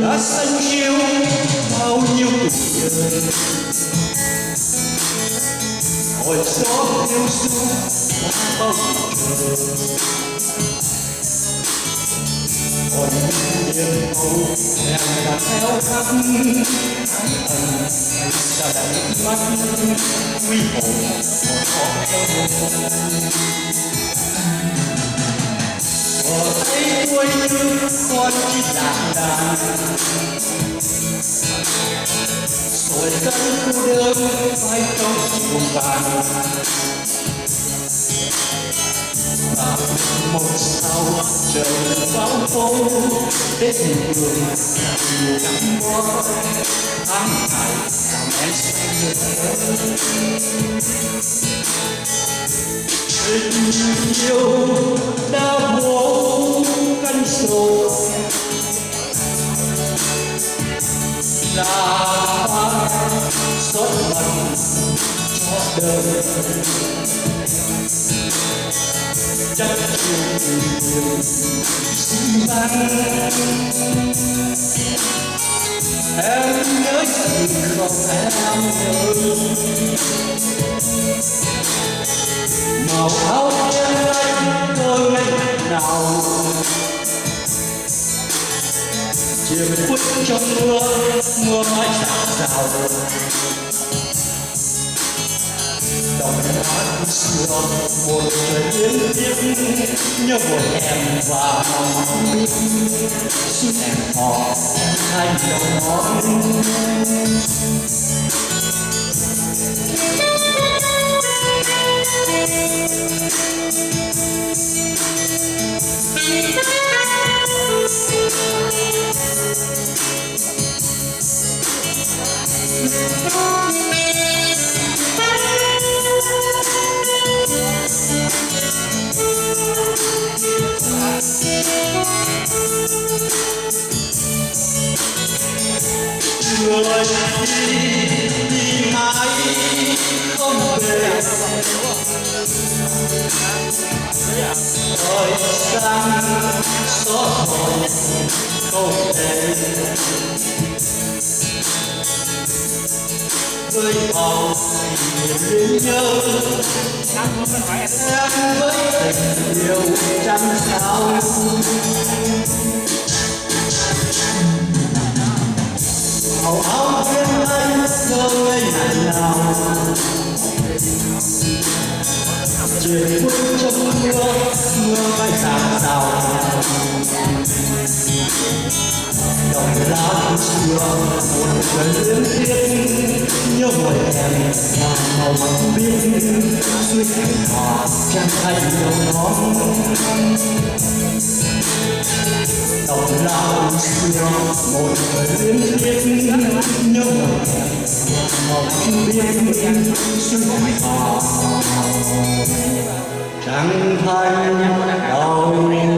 Đã sân chiếu bao nhiêu tuổi đời, hồi gió yêu du bao trời, hồi niềm hậu em đã theo khắp ân đã đánh mắt quy hồn một ở thấy tôi như con chim đàn đàn rồi cơn cô đơn vai trong buồn vàng và một sao trời bão tố đến đường nhiều gắn bó tháng ngày làm em say tình yêu đã buông cánh sầu là xót lặng cho đời chắc chiều nhiều xin ban em nhớ gì không em nhớ màu áo đen anh cơ ngày nào chiều khuất trong mưa mưa mãi rào rào đồng hát xưa một trời liên tiếp nhớ buồn em và mong biết xin em họ thành đồng ngón người đi mãi không về thời gian xót hồn không thể với họ niềm nhớ em với tình yêu trăm sao màu áo đen anh ngơ ngây ngày nào trời khuất trong mưa mưa bay rào rào đồng lá xưa một trời liên tiếp nhớ mùa em và màu không biết suy hẹn hò chẳng thành đồng ngón đồng lá xưa một trời liên tiếp nhớ mùa em màu không biết suy hẹn hò chẳng thành đồng